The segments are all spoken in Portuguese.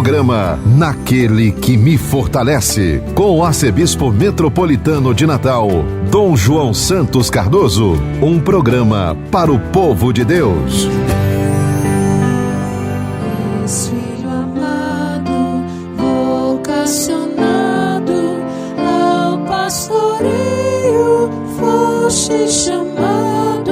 Programa Naquele que me fortalece, com o arcebispo metropolitano de Natal, Dom João Santos Cardoso. Um programa para o povo de Deus. Filho amado, vocacionado ao pastoreio, foste chamado.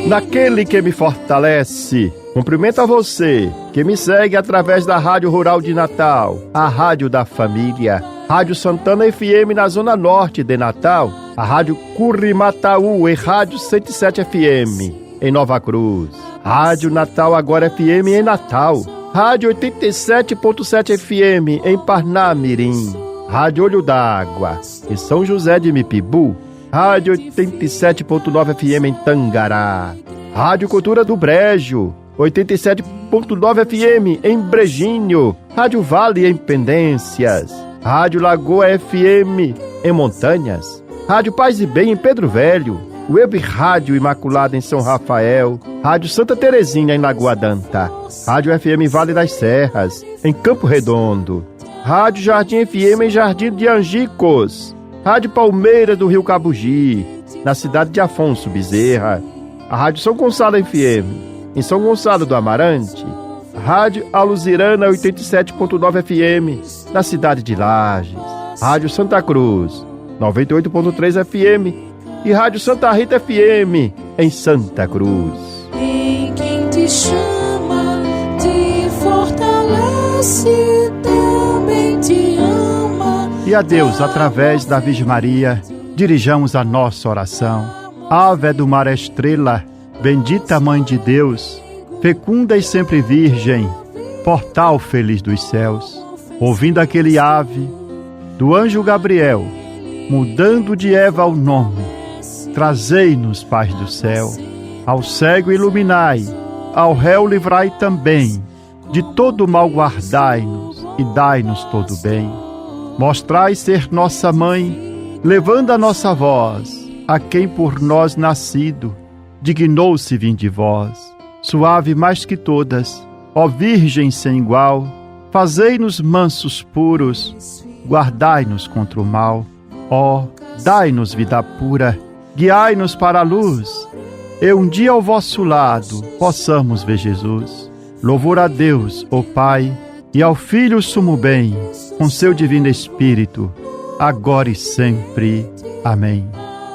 Naquele que me fortalece. Cumprimento a você que me segue através da Rádio Rural de Natal, a Rádio da Família, Rádio Santana FM na Zona Norte de Natal, a Rádio Curimataú e Rádio 107 FM em Nova Cruz, Rádio Natal Agora FM em Natal, Rádio 87.7 FM em Parnamirim, Rádio Olho d'Água em São José de Mipibu, Rádio 87.9 FM em Tangará, Rádio Cultura do Brejo, 87.9 FM em Brejinho, Rádio Vale em Pendências, Rádio Lagoa FM em Montanhas, Rádio Paz e Bem em Pedro Velho, Web Rádio Imaculada em São Rafael, Rádio Santa Terezinha em Lagoa Danta, Rádio FM Vale das Serras em Campo Redondo, Rádio Jardim FM em Jardim de Angicos, Rádio Palmeira do Rio Cabugi, na cidade de Afonso Bezerra, a Rádio São Gonçalo FM em São Gonçalo do Amarante, Rádio Aluzirana 87.9 FM na cidade de Lages, Rádio Santa Cruz 98.3 FM e Rádio Santa Rita FM em Santa Cruz. Em quem te chama, te fortalece, também te ama. E a Deus, através da Virgem Maria, dirijamos a nossa oração. Ave do mar estrela, bendita Mãe de Deus, fecunda e sempre virgem, portal feliz dos céus. Ouvindo aquele ave do anjo Gabriel, mudando de Eva o nome, trazei-nos paz do céu. Ao cego iluminai, ao réu livrai também, de todo mal guardai-nos e dai-nos todo bem. Mostrai ser nossa mãe, levando a nossa voz a quem por nós nascido dignou-se vir de vós. Suave mais que todas, ó Virgem sem igual, fazei-nos mansos puros, guardai-nos contra o mal. Ó, dai-nos vida pura, guiai-nos para a luz, e um dia ao vosso lado possamos ver Jesus. Louvor a Deus, ó Pai, e ao Filho sumo bem, com seu divino Espírito, agora e sempre. Amém.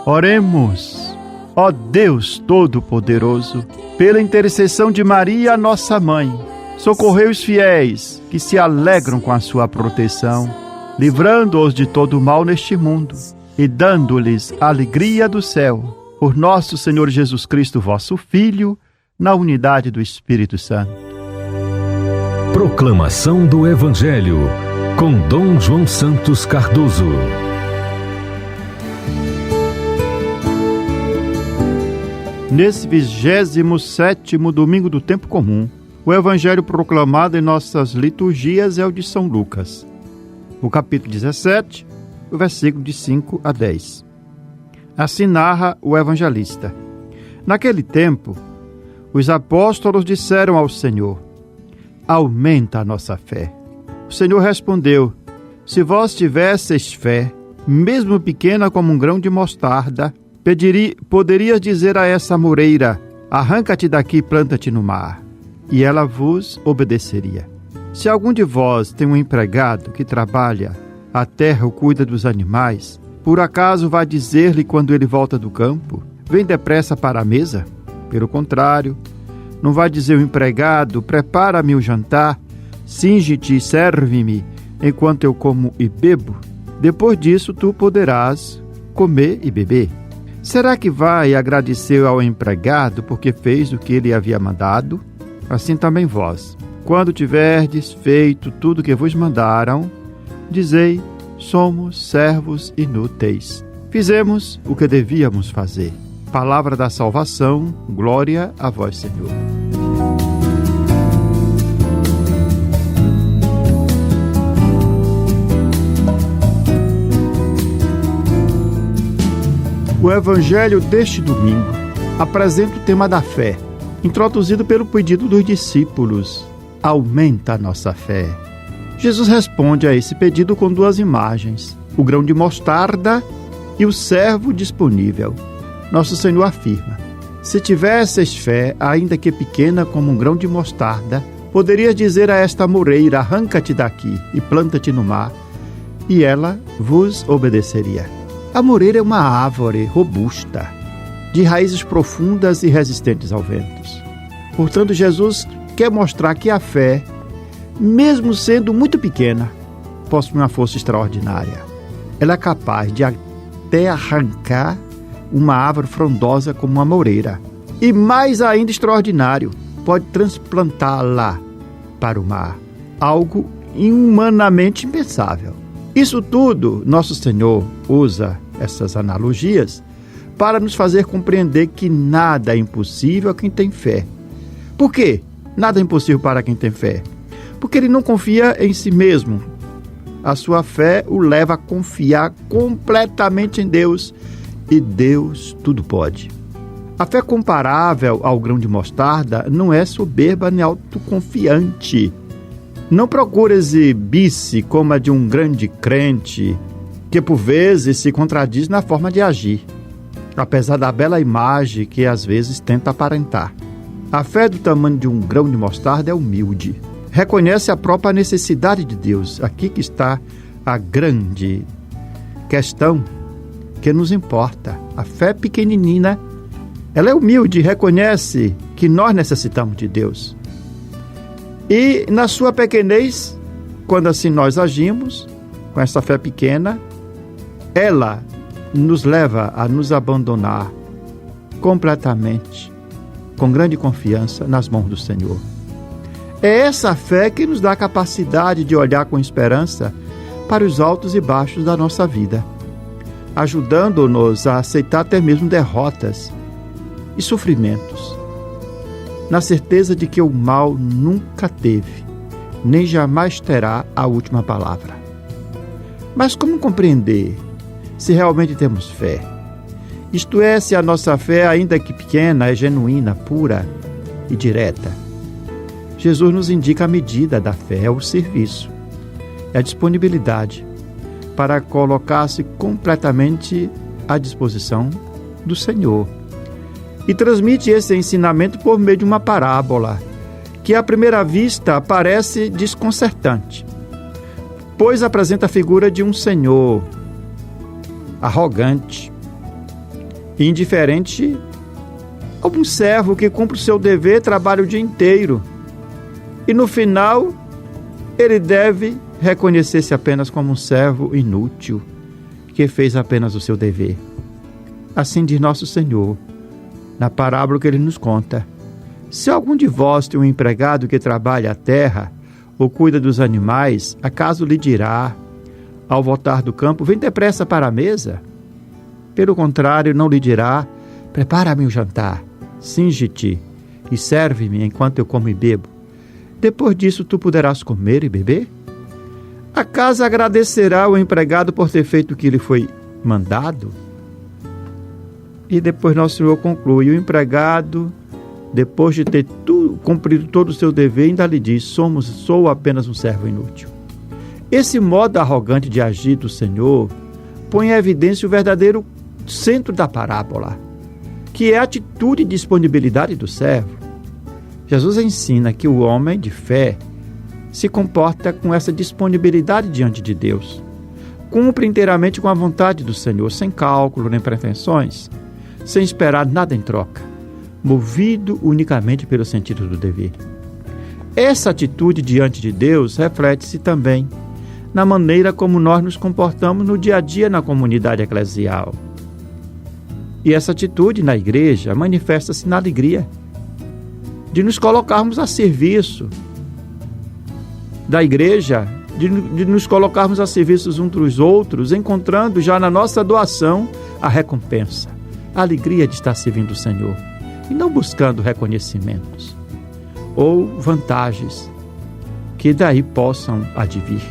Oremos. Ó Deus Todo-Poderoso, pela intercessão de Maria, nossa Mãe, socorrei os fiéis que se alegram com a sua proteção, livrando-os de todo mal neste mundo e dando-lhes a alegria do céu. Por nosso Senhor Jesus Cristo, vosso Filho, na unidade do Espírito Santo. Proclamação do Evangelho, com Dom João Santos Cardoso. Nesse 27º domingo do tempo comum, o evangelho proclamado em nossas liturgias é o de São Lucas, o capítulo 17, o versículo de 5 a 10. Assim narra o evangelista. Naquele tempo, os apóstolos disseram ao Senhor: aumenta a nossa fé. O Senhor respondeu: se vós tivesseis fé, mesmo pequena como um grão de mostarda, poderias dizer a essa moreira: arranca-te daqui e planta-te no mar, e ela vos obedeceria. Se algum de vós tem um empregado que trabalha a terra ou cuida dos animais, por acaso vai dizer-lhe quando ele volta do campo: vem depressa para a mesa? Pelo contrário, não vai dizer ao empregado: prepara-me o jantar, cinge-te e serve-me enquanto eu como e bebo? Depois disso tu poderás comer e beber. Será que vai agradecer ao empregado porque fez o que ele havia mandado? Assim também vós, quando tiverdes feito tudo o que vos mandaram, dizei: somos servos inúteis. Fizemos o que devíamos fazer. Palavra da salvação, glória a vós, Senhor. O evangelho deste domingo apresenta o tema da fé, introduzido pelo pedido dos discípulos: aumenta a nossa fé? Jesus responde a esse pedido com 2 imagens: o grão de mostarda e o servo disponível. Nosso Senhor afirma: se tivesseis fé, ainda que pequena como um grão de mostarda, poderias dizer a esta moreira: arranca-te daqui e planta-te no mar, e ela vos obedeceria. A moreira é uma árvore robusta, de raízes profundas e resistentes ao vento. Portanto, Jesus quer mostrar que a fé, mesmo sendo muito pequena, possui uma força extraordinária. Ela é capaz de até arrancar uma árvore frondosa como uma moreira. E mais ainda extraordinário, pode transplantá-la para o mar. Algo humanamente impensável. Isso tudo, nosso Senhor usa essas analogias para nos fazer compreender que nada é impossível a quem tem fé. Por quê? Nada é impossível para quem tem fé. Porque ele não confia em si mesmo. A sua fé o leva a confiar completamente em Deus. E Deus tudo pode. A fé comparável ao grão de mostarda não é soberba nem autoconfiante. Não procura exibir-se como a de um grande crente, que por vezes se contradiz na forma de agir, apesar da bela imagem que às vezes tenta aparentar. A fé do tamanho de um grão de mostarda é humilde. Reconhece a própria necessidade de Deus. Aqui que está a grande questão que nos importa. A fé pequenina, ela é humilde e reconhece que nós necessitamos de Deus. E na sua pequenez, quando assim nós agimos, com essa fé pequena, ela nos leva a nos abandonar completamente, com grande confiança nas mãos do Senhor. É essa fé que nos dá a capacidade de olhar com esperança para os altos e baixos da nossa vida, ajudando-nos a aceitar até mesmo derrotas e sofrimentos, na certeza de que o mal nunca teve, nem jamais terá a última palavra. Mas como compreender se realmente temos fé? Isto é, se a nossa fé, ainda que pequena, é genuína, pura e direta. Jesus nos indica a medida da fé, é o serviço, é a disponibilidade para colocar-se completamente à disposição do Senhor. E transmite esse ensinamento por meio de uma parábola, que à primeira vista parece desconcertante, pois apresenta a figura de um senhor arrogante e indiferente a um servo que cumpre o seu dever, trabalha o dia inteiro, e no final ele deve reconhecer-se apenas como um servo inútil, que fez apenas o seu dever. Assim diz nosso Senhor, na parábola que ele nos conta: se algum de vós tem um empregado que trabalha a terra ou cuida dos animais, acaso lhe dirá, ao voltar do campo, vem depressa para a mesa? Pelo contrário, não lhe dirá, prepara-me o jantar, cinge-te e serve-me enquanto eu como e bebo. Depois disso tu poderás comer e beber? Acaso agradecerá o empregado por ter feito o que lhe foi mandado? E depois nosso Senhor conclui: o empregado, depois de ter cumprido todo o seu dever, ainda lhe diz: sou apenas um servo inútil. Esse modo arrogante de agir do Senhor põe em evidência o verdadeiro centro da parábola, que é a atitude e disponibilidade do servo. Jesus ensina que o homem de fé se comporta com essa disponibilidade diante de Deus, cumpre inteiramente com a vontade do Senhor, sem cálculo nem pretensões, sem esperar nada em troca, movido unicamente pelo sentido do dever. Essa atitude diante de Deus reflete-se também na maneira como nós nos comportamos no dia a dia na comunidade eclesial. E essa atitude na igreja manifesta-se na alegria de nos colocarmos a serviço da igreja, de nos colocarmos a serviço uns dos outros, encontrando já na nossa doação a recompensa, a alegria de estar servindo o Senhor, e não buscando reconhecimentos ou vantagens que daí possam advir.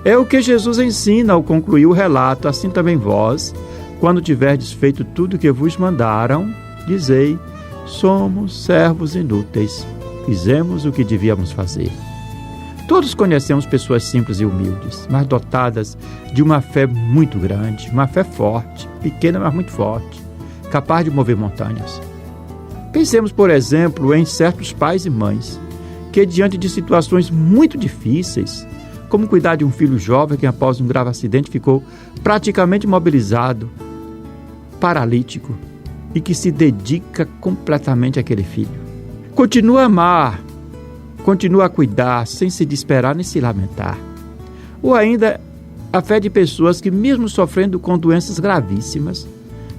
É o que Jesus ensina ao concluir o relato: assim também vós, quando tiverdes feito tudo o que vos mandaram, dizei: somos servos inúteis, fizemos o que devíamos fazer. Todos conhecemos pessoas simples e humildes, mas dotadas de uma fé muito grande, uma fé forte, pequena, mas muito forte, capaz de mover montanhas. Pensemos, por exemplo, em certos pais e mães que, diante de situações muito difíceis, como cuidar de um filho jovem que, após um grave acidente, ficou praticamente imobilizado, paralítico, e que se dedica completamente àquele filho. Continua a amar, continua a cuidar, sem se desesperar nem se lamentar. Ou ainda, a fé de pessoas que, mesmo sofrendo com doenças gravíssimas,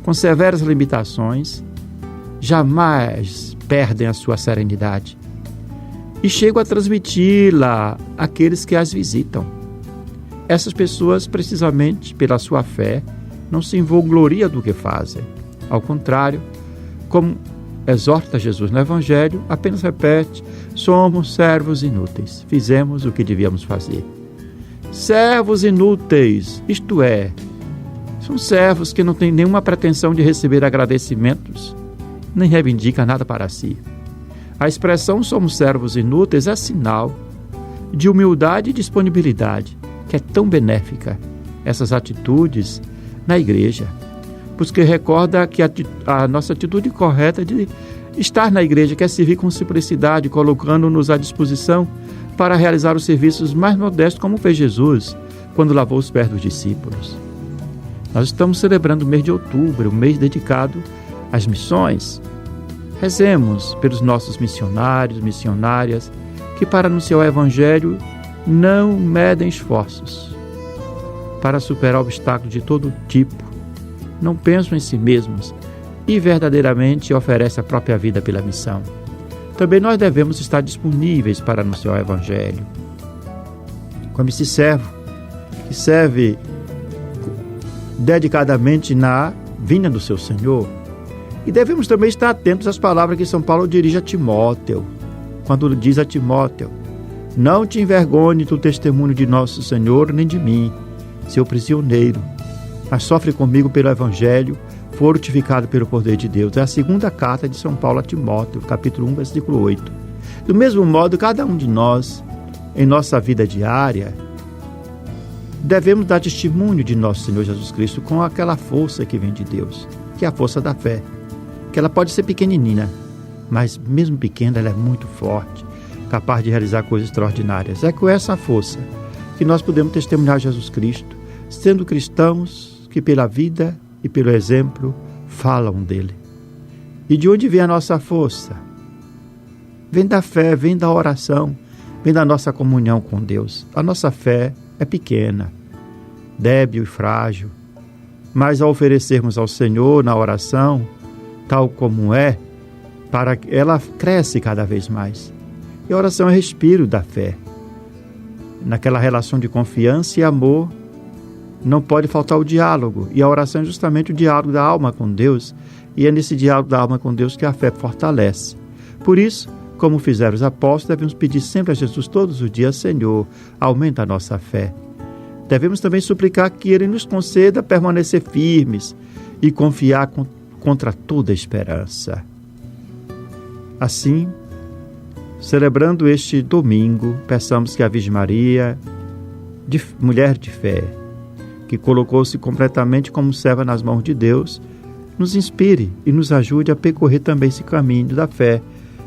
com severas limitações, jamais perdem a sua serenidade e chegam a transmiti-la àqueles que as visitam. Essas pessoas, precisamente pela sua fé, não se vangloriam do que fazem. Ao contrário, como exorta Jesus no Evangelho, apenas repete: somos servos inúteis, fizemos o que devíamos fazer. Servos inúteis, isto é, são servos que não têm nenhuma pretensão de receber agradecimentos, nem reivindica nada para si. A expressão somos servos inúteis é sinal de humildade e disponibilidade, que é tão benéfica, essas atitudes na igreja, porque recorda que a nossa atitude correta de estar na igreja quer servir com simplicidade, colocando-nos à disposição para realizar os serviços mais modestos, como fez Jesus quando lavou os pés dos discípulos. Nós estamos celebrando o mês de outubro, um mês dedicado às missões. Rezemos pelos nossos missionários, missionárias, que para anunciar o Evangelho não medem esforços para superar obstáculos de todo tipo, não pensam em si mesmos e verdadeiramente oferecem a própria vida pela missão. Também nós devemos estar disponíveis para anunciar o Evangelho. Como esse servo, que serve dedicadamente na vinda do seu Senhor. E devemos também estar atentos às palavras que São Paulo dirige a Timóteo, quando diz a Timóteo: não te envergonhe do testemunho de nosso Senhor, nem de mim, seu prisioneiro, mas sofre comigo pelo Evangelho, fortificado pelo poder de Deus. É a segunda carta de São Paulo a Timóteo, capítulo 1, versículo 8. Do mesmo modo, cada um de nós, em nossa vida diária, devemos dar testemunho de nosso Senhor Jesus Cristo com aquela força que vem de Deus, que é a força da fé, que ela pode ser pequenina, mas mesmo pequena ela é muito forte, capaz de realizar coisas extraordinárias. É com essa força que nós podemos testemunhar Jesus Cristo, sendo cristãos que pela vida e pelo exemplo falam dele. E de onde vem a nossa força? Vem da fé, vem da oração, vem da nossa comunhão com Deus. A nossa fé é pequena, débil e frágil, mas ao oferecermos ao Senhor na oração, tal como é, para que ela cresce cada vez mais. E a oração é respiro da fé. Naquela relação de confiança e amor, não pode faltar o diálogo. E a oração é justamente o diálogo da alma com Deus. E é nesse diálogo da alma com Deus que a fé fortalece. Por isso, como fizeram os apóstolos, devemos pedir sempre a Jesus todos os dias: Senhor, aumenta a nossa fé. Devemos também suplicar que Ele nos conceda permanecer firmes e confiar contra toda esperança. Assim, celebrando este domingo, peçamos que a Virgem Maria, mulher de fé, que colocou-se completamente como serva nas mãos de Deus, nos inspire e nos ajude a percorrer também esse caminho da fé,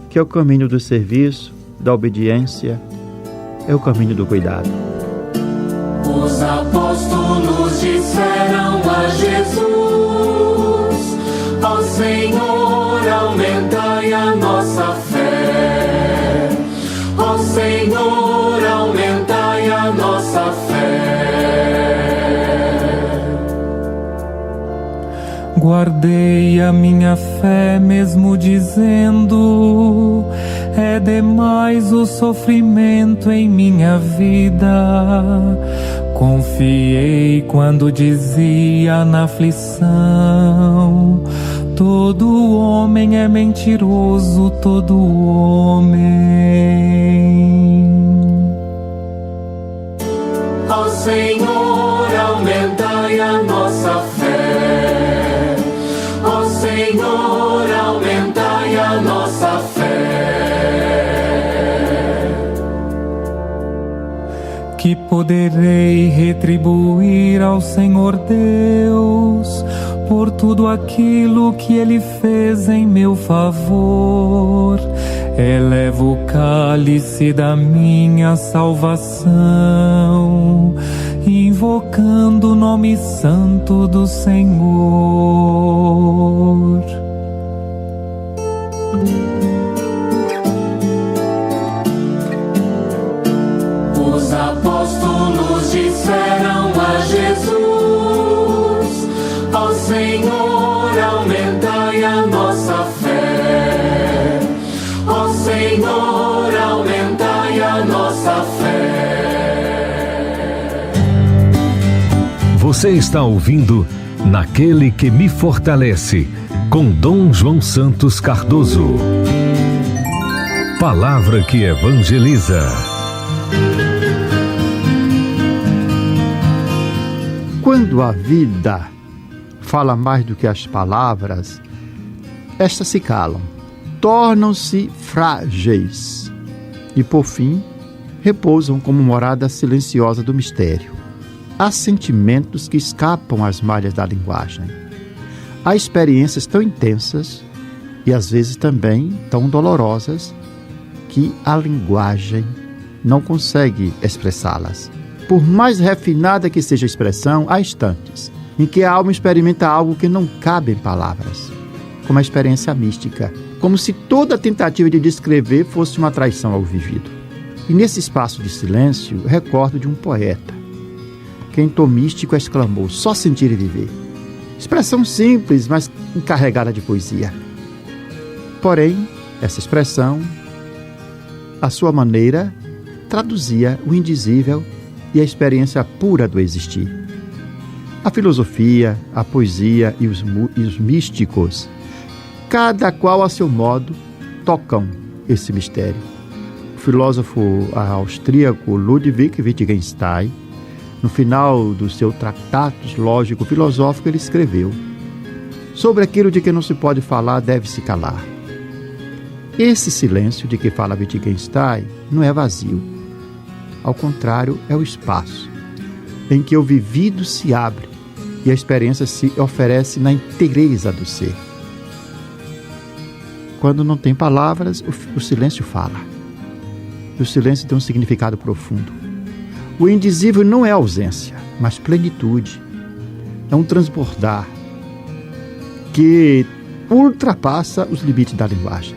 que é o caminho do serviço, da obediência, é o caminho do cuidado. Os apóstolos disseram a Jesus: ó Senhor, aumentai a nossa fé. Ó Senhor, aumentai a nossa fé. Guardei a minha fé mesmo dizendo: é demais o sofrimento em minha vida. Confiei quando dizia na aflição: todo homem é mentiroso, todo homem. Ó Senhor, aumentai a nossa fé. Ó Senhor, aumentai a nossa fé. que poderei retribuir ao Senhor Deus por tudo aquilo que Ele fez em meu favor. Elevo o cálice da minha salvação, invocando o nome santo do Senhor. Os apóstolos disseram a Jesus: ó Senhor, aumentai a nossa fé. Ó Senhor, aumentai a nossa fé. Você está ouvindo Naquele que me fortalece, com Dom João Santos Cardoso. Palavra que evangeliza. Quando a vida fala mais do que as palavras, estas se calam, tornam-se frágeis e, por fim, repousam como morada silenciosa do mistério. Há sentimentos que escapam às malhas da linguagem. Há experiências tão intensas e, às vezes, também tão dolorosas que a linguagem não consegue expressá-las. Por mais refinada que seja a expressão, há instantes em que a alma experimenta algo que não cabe em palavras, como a experiência mística, como se toda tentativa de descrever fosse uma traição ao vivido. E nesse espaço de silêncio, recordo de um poeta que, em tom místico, exclamou: só sentir e viver. Expressão simples, mas encarregada de poesia. Porém, essa expressão, à sua maneira, traduzia o indizível e a experiência pura do existir. A filosofia, a poesia e os místicos, cada qual a seu modo, tocam esse mistério. O filósofo austríaco Ludwig Wittgenstein, no final do seu Tratatus Lógico-Filosófico, ele escreveu: sobre aquilo de que não se pode falar, deve-se calar. Esse silêncio de que fala Wittgenstein não é vazio. Ao contrário, é o espaço em que o vivido se abre e a experiência se oferece na inteireza do ser. Quando não tem palavras, o silêncio fala. E o silêncio tem um significado profundo. O indizível não é ausência, mas plenitude. É um transbordar que ultrapassa os limites da linguagem.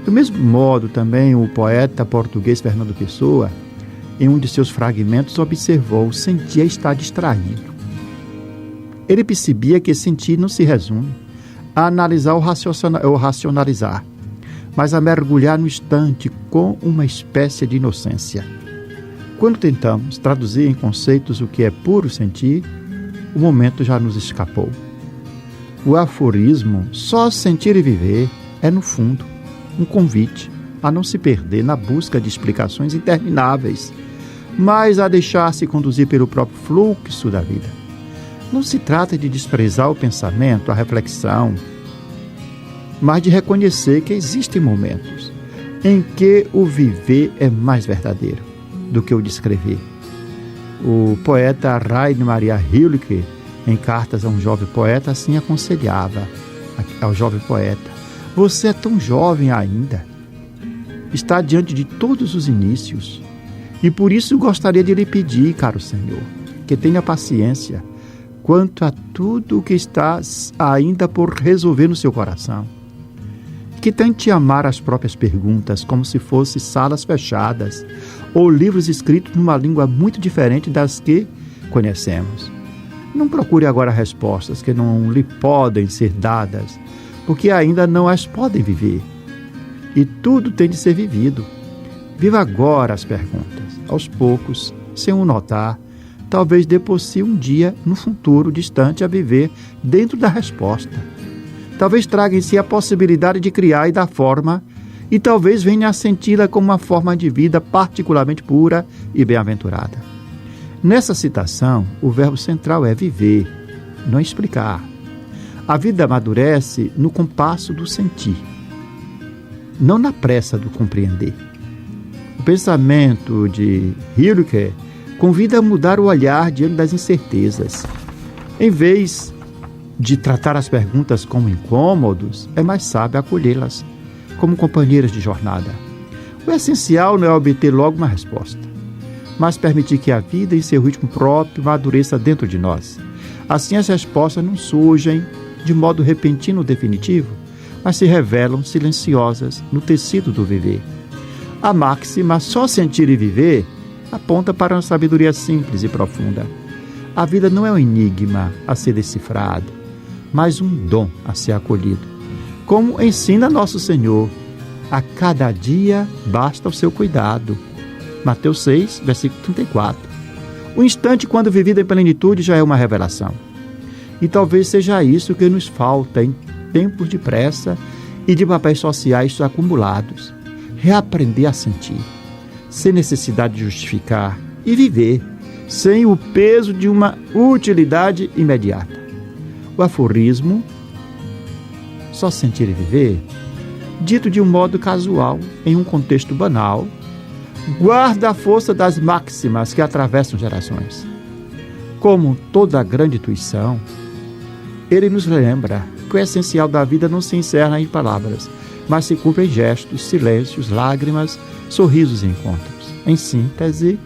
Do mesmo modo, também, o poeta português Fernando Pessoa, em um de seus fragmentos, observou: sentir é estar distraído. Ele percebia que sentir não se resume a analisar ou racionalizar, mas a mergulhar no instante com uma espécie de inocência. Quando tentamos traduzir em conceitos o que é puro sentir, o momento já nos escapou. O aforismo "só sentir e viver" é, no fundo, um convite a não se perder na busca de explicações intermináveis, mas a deixar-se conduzir pelo próprio fluxo da vida. Não se trata de desprezar o pensamento, a reflexão, mas de reconhecer que existem momentos em que o viver é mais verdadeiro do que o descrever. O poeta Rainer Maria Rilke, em Cartas a um Jovem Poeta, assim aconselhava ao jovem poeta: você é tão jovem ainda, está diante de todos os inícios, e por isso gostaria de lhe pedir, caro Senhor, que tenha paciência quanto a tudo o que está ainda por resolver no seu coração. Que tente amar as próprias perguntas como se fossem salas fechadas ou livros escritos numa língua muito diferente das que conhecemos. Não procure agora respostas que não lhe podem ser dadas, porque ainda não as podem viver. E tudo tem de ser vivido. Viva agora as perguntas, aos poucos, sem o notar. Talvez dê por si um dia, no futuro distante, a viver dentro da resposta. Talvez traga em si a possibilidade de criar e dar forma, e talvez venha a senti-la como uma forma de vida particularmente pura e bem-aventurada. Nessa citação, o verbo central é viver, não explicar. A vida amadurece no compasso do sentir, não na pressa do compreender. O pensamento de Rilke convida a mudar o olhar diante das incertezas. Em vez de tratar as perguntas como incômodos, é mais sábio acolhê-las como companheiras de jornada. O essencial não é obter logo uma resposta, mas permitir que a vida, em seu ritmo próprio, amadureça dentro de nós. Assim, as respostas não surgem de modo repentino ou definitivo, mas se revelam silenciosas no tecido do viver. A máxima "só sentir e viver" aponta para uma sabedoria simples e profunda. A vida não é um enigma a ser decifrado, mas um dom a ser acolhido. Como ensina nosso Senhor, a cada dia basta o seu cuidado. Mateus 6, versículo 34. O instante, quando vivido em plenitude, já é uma revelação. E talvez seja isso que nos falta em tempos de pressa e de papéis sociais acumulados. Reaprender a sentir, sem necessidade de justificar, e viver, sem o peso de uma utilidade imediata. O aforismo "só sentir e viver", dito de um modo casual, em um contexto banal, guarda a força das máximas que atravessam gerações. Como toda grande intuição, ele nos lembra que o essencial da vida não se encerra em palavras, mas se cumpre em gestos, silêncios, lágrimas, sorrisos e encontros. Em síntese,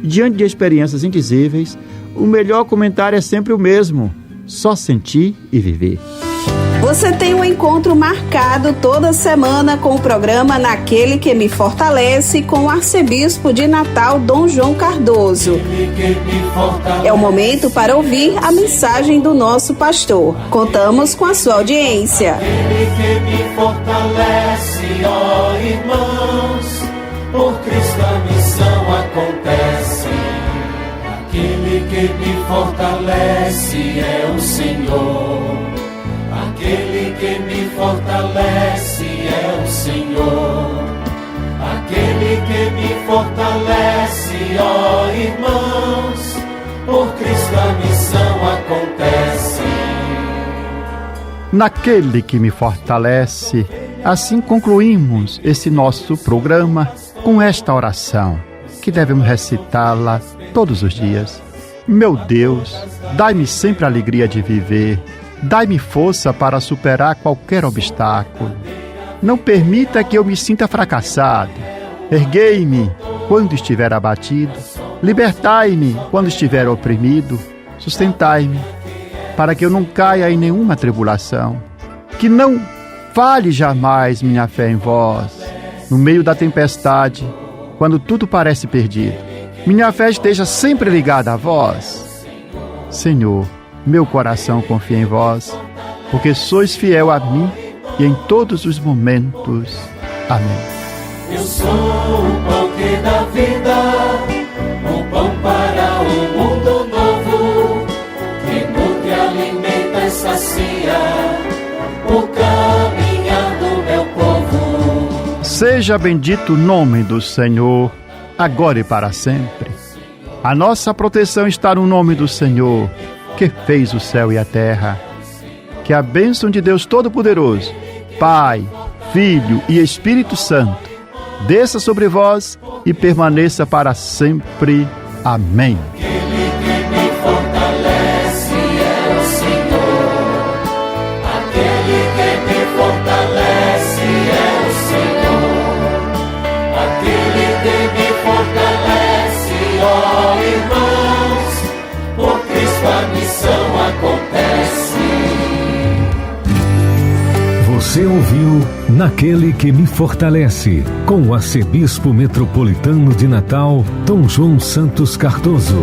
diante de experiências indizíveis, o melhor comentário é sempre o mesmo: só sentir e viver. Você tem um encontro marcado toda semana com o programa Naquele que Me Fortalece, com o arcebispo de Natal, Dom João Cardoso. É o momento para ouvir a mensagem do nosso pastor. Contamos com a sua audiência. Aquele que me fortalece, ó irmãos, por Cristo a missão acontece. Aquele que me fortalece é o Senhor. Aquele que me fortalece é o Senhor. Aquele que me fortalece, ó irmãos, por Cristo a missão acontece. Naquele que me fortalece. Assim concluímos esse nosso programa com esta oração, que devemos recitá-la todos os dias. Meu Deus, dai-me sempre a alegria de viver. Dai-me força para superar qualquer obstáculo. Não permita que eu me sinta fracassado. Erguei-me quando estiver abatido. Libertai-me quando estiver oprimido. Sustentai-me para que eu não caia em nenhuma tribulação. Que não falhe jamais minha fé em vós. No meio da tempestade, quando tudo parece perdido, minha fé esteja sempre ligada a vós. Senhor, meu coração confia em vós, porque sois fiel a mim e em todos os momentos. Amém. Eu sou o pão que dá vida, o pão para um mundo novo, que nutre, alimenta e sacia o caminhar do meu povo. Seja bendito o nome do Senhor, agora e para sempre. A nossa proteção está no nome do Senhor, que fez o céu e a terra. Que a bênção de Deus Todo-Poderoso, Pai, Filho e Espírito Santo, desça sobre vós e permaneça para sempre. Amém. Aquele que me fortalece é o Senhor. Aquele que me fortalece é o Senhor. Aquele que me fortalece, ó irmãos, por Cristo a missão acontece. Você ouviu Naquele que Me Fortalece, com o arcebispo metropolitano de Natal, Dom João Santos Cardoso.